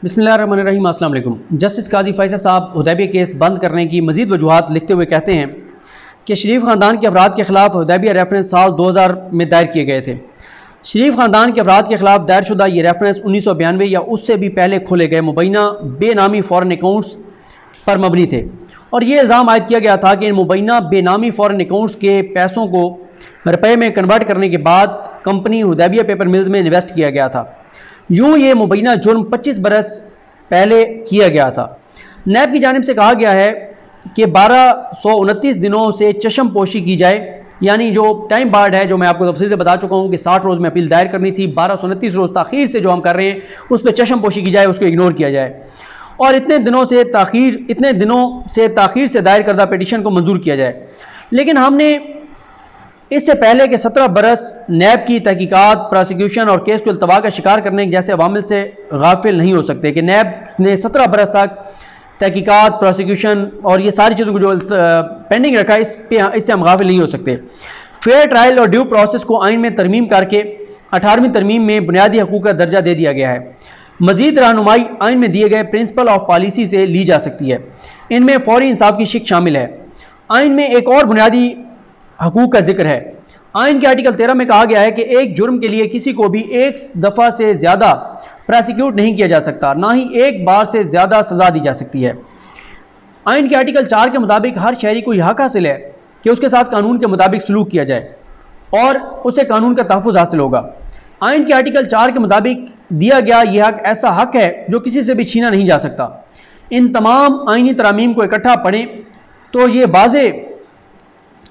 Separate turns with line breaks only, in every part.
बिस्मिल्लाहिर्रहमानिर्रहीम। अस्सलाम वालेकुम। जस्टिस काजी फैसल साहब हुदैबिया केस बंद करने की मज़ीद वजूहात लिखते हुए कहते हैं कि शरीफ ख़ानदान के अफराद के ख़िलाफ़ हुदैबिया रेफरेंस साल 2000 में दायर किए गए थे। शरीफ ख़ानदान के अफराद के ख़िलाफ़ दायरशुदा ये रेफरेंस 1992 या उससे भी पहले खोले गए मुबैना बेनामी फ़ॉरेन अकाउंट्स पर मबनी थे और ये इल्ज़ाम आयद किया गया था कि इन मुबैना बेनामी फ़ॉरेन अकाउंट्स के पैसों को रुपये में कन्वर्ट करने के बाद कंपनी हुदैबिया पेपर मिल्स में इन्वेस्ट किया गया था। यूँ ये मुबैना जुर्म 25 बरस पहले किया गया था। नैब की जानिब से कहा गया है कि 1229 दिनों से चशम पोशी की जाए, यानी जो टाइम बार्ड है जो मैं आपको तफसील से बता चुका हूँ कि 60 रोज़ में अपील दायर करनी थी, 1229 रोज़ ताख़ीर से जो हम कर रहे हैं उस पर चशम पोशी की जाए, उसको इग्नोर किया जाए और इतने दिनों से ताख़ीर से दायर करदा पिटीशन को मंजूर किया जाए। लेकिन हमने इससे पहले कि 17 बरस नैब की तहकीकात, प्रोसिक्यूशन और केस को इल्तवा का शिकार करने जैसे अवामिल से गाफिल नहीं हो सकते कि नैब ने 17 बरस तक तहकीकात, प्रोसिक्यूशन और ये सारी चीज़ों को जो पेंडिंग रखा है इससे हम गाफिल नहीं हो सकते। फेयर ट्रायल और ड्यू प्रोसेस को आइन में तरमीम करके 18वीं तरमीम में बुनियादी हकूक़ का दर्जा दे दिया गया है। मज़ीद रहनुमाई आइन में दिए गए प्रिंसिपल ऑफ पॉलिसी से ली जा सकती है। इनमें फौरी इंसाफ की शिक शामिल है। आइन में एक और बुनियादी हकूक़ का जिक्र है। आइन के आर्टिकल 13 में कहा गया है कि एक जुर्म के लिए किसी को भी एक दफ़ा से ज़्यादा प्रोसिक्यूट नहीं किया जा सकता, ना ही एक बार से ज़्यादा सज़ा दी जा सकती है। आइन के आर्टिकल 4 के मुताबिक हर शहरी को यह हक हासिल है कि उसके साथ कानून के मुताबिक सलूक किया जाए और उसे कानून का तहफ़्फ़ुज़ हासिल होगा। आइन के आर्टिकल 4 के मुताबिक दिया गया यह हक ऐसा हक है जो किसी से भी छीना नहीं जा सकता। इन तमाम आइनी तरामीम को इकट्ठा पढ़ें तो ये वाज़े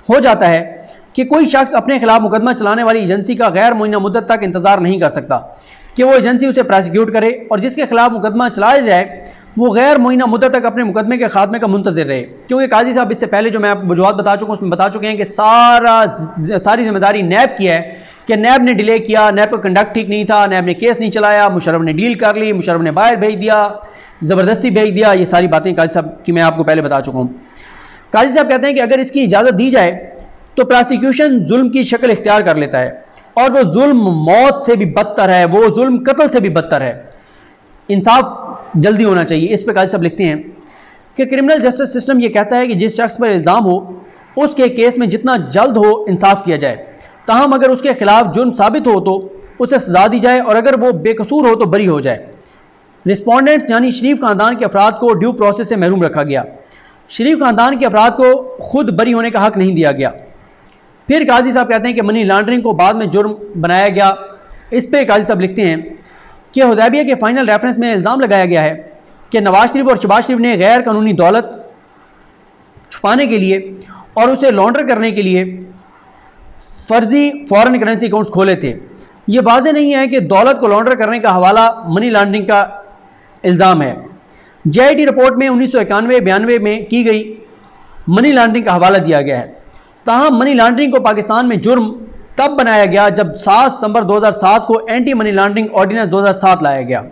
हो जाता है कि कोई शख्स अपने खिलाफ मुकदमा चलाने वाली एजेंसी का गैर मुअय्यना मुद्दत तक इंतज़ार नहीं कर सकता कि वो एजेंसी उसे प्रोसिक्यूट करे और जिसके खिलाफ मुकदमा चलाया जाए वो गैर मुअय्यना मुद्दत तक अपने मुकदमे के खात्मे का मुंतज़िर रहे। क्योंकि काजी साहब इससे पहले जो मैं आपको वजूहात बता चुका हूँ उसमें बता चुके हैं कि सारी जिम्मेदारी नैब की है कि नैब ने डिले किया, नैब का कंडक्ट ठीक नहीं था, नैब ने केस नहीं चलाया, मुशर्रफ ने डील कर ली, मुशर्रफ ने बाहर भेज दिया, ज़बरदस्ती भेज दिया। ये सारी बातें काजी साहब की मैं आपको पहले बता चुका हूँ। काजी साहब कहते हैं कि अगर इसकी इजाज़त दी जाए तो प्रोसिक्यूशन जुल्म की शक्ल इख्तियार कर लेता है और वो जुल्म मौत से भी बदतर है, वो जुल्म कत्ल से भी बदतर है। इंसाफ जल्दी होना चाहिए। इस पर काजी साहब लिखते हैं कि क्रिमिनल जस्टिस सिस्टम ये कहता है कि जिस शख्स पर इल्ज़ाम हो उसके केस में जितना जल्द हो इंसाफ किया जाए, ताहम अगर उसके खिलाफ जुर्म साबित हो तो उसे सजा दी जाए और अगर वो बेकसूर हो तो बरी हो जाए। रिस्पोंडेंट्स यानी शरीफ ख़ानदान के अफराद को ड्यू प्रोसेस से महरूम रखा गया। शरीफ ख़ानदान के अफराद को खुद बरी होने का हक नहीं दिया गया। फिर काजी साहब कहते हैं कि मनी लॉन्ड्रिंग को बाद में जुर्म बनाया गया। इस पर काजी साहब लिखते हैं कि हुदैबिया के फाइनल रेफरेंस में इल्ज़ाम लगाया गया है कि नवाज शरीफ और शहबाज शरीफ ने गैर कानूनी दौलत छुपाने के लिए और उसे लॉन्डर करने के लिए फ़र्जी फ़ॉरेन करेंसी अकाउंट्स खोले थे। ये वाज़े नहीं है कि दौलत को लॉन्डर करने का हवाला मनी लॉन्ड्रिंग का इल्ज़ाम है। JIT रिपोर्ट में 1991-92 में की गई मनी लॉन्ड्रिंग का हवाला दिया गया है। ताहम मनी लॉन्ड्रिंग को पाकिस्तान में जुर्म तब बनाया गया जब 7 सितंबर 2007 को एंटी मनी लॉन्ड्रिंग ऑर्डिनेंस 2007 लाया गया।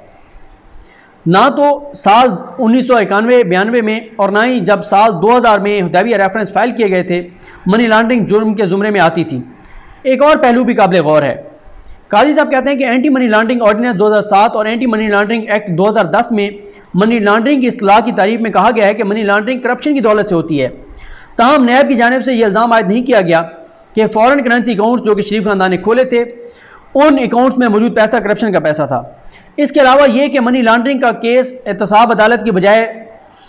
ना तो साल 1991-92 में और ना ही जब साल 2000 में हुदैबिया रेफरेंस फाइल किए गए थे मनी लॉन्ड्रिंग जुर्म के ज़ुमरे में आती थी। एक और पहलू भी काबिल गौर है। काजी साहब कहते हैं कि एंटी मनी लॉन्ड्रिंग ऑर्डिनेंस 2007 और एंटी मनी लॉन्ड्रिंग एक्ट 2010 में मनी लॉन्ड्रिंग की इस्लाह की तारीफ में कहा गया है कि मनी लॉन्ड्रिंग करप्शन की दौलत से होती है। ताहम नैब की जानिब से यह इल्ज़ाम आयद नहीं किया गया कि फ़ॉरेन करेंसी अकाउंट्स जो कि शरीफ ख़ानदान ने खोले थे उन अकाउंट्स में मौजूद पैसा करप्शन का पैसा था। इसके अलावा ये कि मनी लॉन्ड्रिंग का केस एहतसाब अदालत की बजाय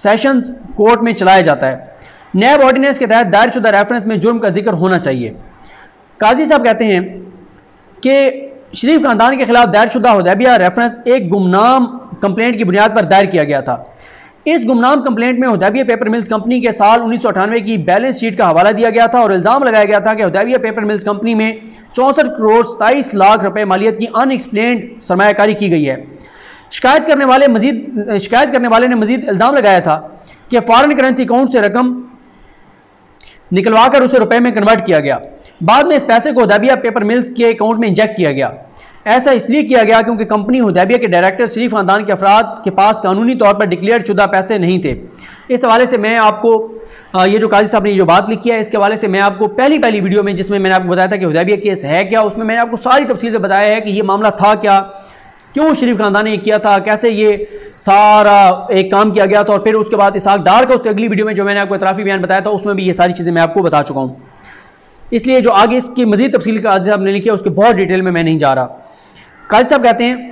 सेशंस कोर्ट में चलाया जाता है। नैब ऑर्डिनेंस के तहत दायरशुदा रेफरेंस में जुर्म का जिक्र होना चाहिए। काजी साहब कहते हैं कि शरीफ ख़ानदान के खिलाफ दायरशुदा हुदैबिया रेफरेंस एक गुमनाम कंप्लेंट की बुनियाद पर दायर किया गया था। इस गुमनाम कंप्लेंट में हुदैबिया पेपर मिल्स कंपनी के साल 1998 की बैलेंस शीट का हवाला दिया गया था और इल्ज़ाम लगाया गया था कि हुदैबिया पेपर मिल्स कंपनी में 64 करोड़ 27 लाख रुपए मालियत की अनएक्सप्लेन्ड सरमायाकारी की गई है। शिकायत करने वाले ने मजीद इल्ज़ाम लगाया था कि फ़ॉरेन करेंसी अकाउंट से रकम निकलवा कर उसे रुपए में कन्वर्ट किया गया। बाद में इस पैसे को हुदैबिया पेपर मिल्स के अकाउंट में इंजेक्ट किया गया। ऐसा इसलिए किया गया क्योंकि कंपनी हुदैबिया के डायरेक्टर शरीफ ख़ानदान के अफराद के पास कानूनी तौर पर डिक्लेयर शुदा पैसे नहीं थे। इस हवाले से मैं आपको ये जो काजी साहब ने जो बात लिखी है इसके हवाले से मैं आपको पहली वीडियो में जिसमें मैंने आपको बताया था कि हुदैबिया केस है क्या, उसमें मैंने आपको सारी तफसील से बताया है कि ये मामला था क्या, क्यों शरीफ ख़ानदान ने किया था, कैसे ये सारा एक काम किया गया था। और फिर उसके बाद इसहाक डार का उसकी अगली वीडियो में जो मैंने आपको इतराफ़ी बयान बताया था उसमें भी ये सारी चीज़ें मैं आपको बता चुका हूँ। इसलिए जो आगे इसकी मज़ीद तफसील काजी साहब ने लिखी है उसके बहुत डिटेल में मैं नहीं जा रहा। काजी साहब कहते हैं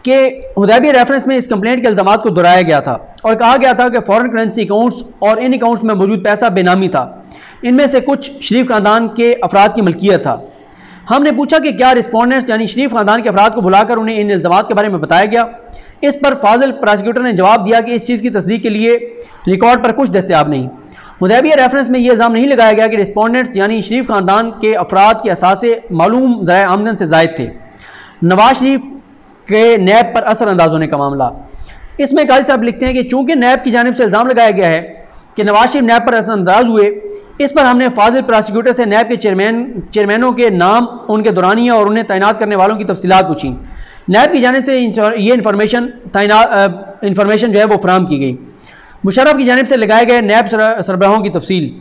कि हुदैबिया रेफरेंस में इस कंप्लेंट के इल्ज़ामात को दोहराया गया था और कहा गया था कि फॉरेन करेंसी अकाउंट्स और इन अकाउंट्स में मौजूद पैसा बेनामी था, इनमें से कुछ शरीफ ख़ानदान के अफराद की मलकियत था। हमने पूछा कि क्या रिस्पोंडेंट्स यानी शरीफ ख़ानदान के अफराद को बुलाकर उन्हें इन इल्ज़ामात के बारे में बताया गया। इस पर फाजिल प्रोसिक्यूटर ने जवाब दिया कि इस चीज़ की तस्दीक के लिए रिकॉर्ड पर कुछ दस्तयाब नहीं। हुदैबिया रेफरेंस में यह इल्ज़ाम नहीं लगाया गया कि रिस्पोंडेंट्स यानी शरीफ ख़ानदान के अफराद के असासे मालूम ज़राए आमदन से ज़ायद थे। नवाज शरीफ के नैब पर असरअंदाज होने का मामला, इसमें काजी साहब लिखते हैं कि चूँकि नैब की जानिब से इल्ज़ाम लगाया गया है कि नवाज शरीफ नैब पर असरअंदाज हुए, इस पर हमने फाजिल प्रोसिक्यूटर से नैब के चेयरमैनों के नाम, उनके दौरानिया और उन्हें तैनात करने वालों की तफसीलात पूछी। नैब की जानिब से ये इंफॉर्मेशन जो है वो फराहम की गई। मुशर्रफ की जानिब से लगाए गए नैब सरबराहों की तफसील,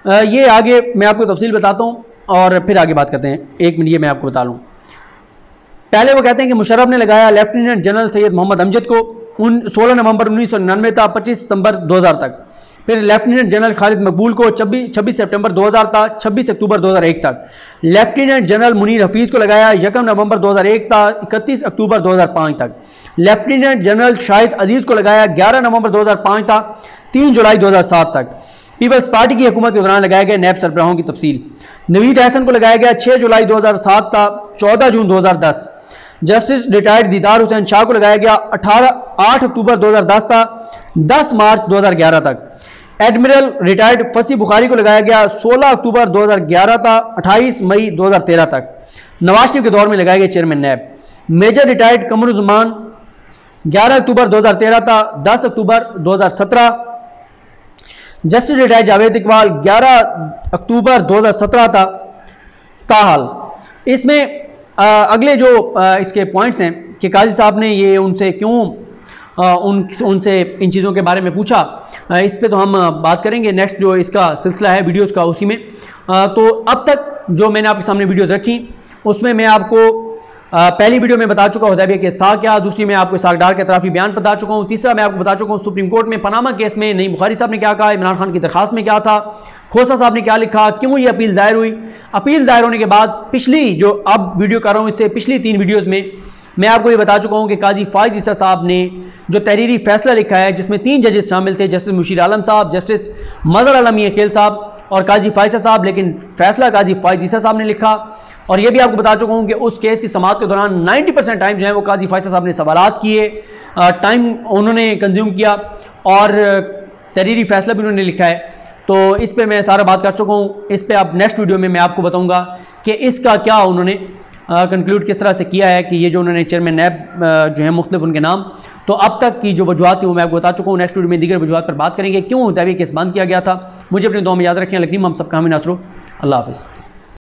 ये आगे मैं आपको तफसील बताता हूँ और फिर आगे बात करते हैं। एक मिनट ये मैं आपको बता लूँ। पहले वो कहते हैं कि मुशर्रफ ने लगाया लेफ्टिनेंट जनरल सैयद मोहम्मद अमजद को 16 नवंबर 1999 था 25 सितंबर 2000 तक। फिर लेफ्टिनेंट जनरल खालिद मकबूल को 26 सितंबर 2000 था 26 अक्टूबर 2001 तक। लेफ्टिनेंट जनरल मुनीर हफीज़ को लगाया 1 नवंबर 2001 था 31 अक्टूबर 2005 तक। लेफ्टिनेंट जनरल शाहिद अजीज़ को लगाया 11 नवंबर 2005 था 3 जुलाई 2007 तक। पीपल्स पार्टी की हुकूमत के दौरान लगाए गए नैब सरबराहों की तफसील, नवीद हसन को लगाया गया 6 जुलाई 2007 था 14 जून 2010। जस्टिस रिटायर्ड दीदार हुसैन शाह को लगाया गया 8 अक्टूबर 2010 था 10 मार्च 2011 तक। एडमिरल रिटायर्ड फसी बुखारी को लगाया गया 16 अक्टूबर 2011 था 28 मई 2013 तक। नवाज शरीफ के दौर में लगाए गए चेयरमैन नैब। मेजर रिटायर्ड कमरुज़्ज़मान 11 अक्टूबर 2013 था 10 अक्टूबर 2017। जस्टिस रिटायर्ड जावेद इकबाल 11 अक्टूबर 2017 था। ताहाल इसमें अगले जो इसके पॉइंट्स हैं कि काजी साहब ने ये उनसे क्यों उनसे इन चीज़ों के बारे में पूछा, इस पे तो हम बात करेंगे नेक्स्ट जो इसका सिलसिला है वीडियोस का उसी में। तो अब तक जो मैंने आपके सामने वीडियोस रखी उसमें मैं आपको पहली वीडियो में बता चुका हूँ हुदैबिया केस था क्या, दूसरी में आपको इसहाक डार के इतराफ़ी बयान बता चुका हूँ, तीसरा मैं आपको बता चुका हूँ सुप्रीम कोर्ट में पनामा केस में नईम बुखारी साहब ने क्या कहा, इमरान खान की दरखास्त में क्या था, खोसा साहब ने क्या लिखा, क्यों ये अपील दायर हुई। अपील दायर होने के बाद पिछली जो अब वीडियो कर रहा हूँ इससे पिछली 3 वीडियोज़ में मैं आपको ये बता चुका हूँ कि काजी फाइज ईसा साहब ने जो तहरीरी फैसला लिखा है जिसमें 3 जजेस शामिल थे, जस्टिस मुशीर आलम साहब, जस्टिस मज़हर आलम मियां खेल साहब और काजी फाइज़ साहब, लेकिन फैसला काजी फाइज ईसा साहब ने लिखा। और ये भी आपको बता चुका हूँ कि उस केस की समाअत के दौरान 90% टाइम जो है वो काजी फाइज़ साहब ने सवालात किए, टाइम उन्होंने कंज्यूम किया और तहरीरी फैसला भी उन्होंने लिखा है। तो इस पे मैं सारा बात कर चुका हूँ। इस पे अब नेक्स्ट वीडियो में मैं आपको बताऊँगा कि इसका क्या उन्होंने कंक्लूड किस तरह से किया है कि ये जो उन्होंने चेयरमैन नैब जो है मुख्तलिफ उनके नाम, तो अब तक की जो वजूहत थी वो मैं आपको बता चुका हूँ। नेक्स्ट वीडियो में दीगर वजूहत पर बात करेंगे, क्यों हुदैबिया केस बंद किया गया था। मुझे अपनी दुआ में याद रखें। लकीम हम सबका हामी नासरो। अल्लाह हाफ़िज़।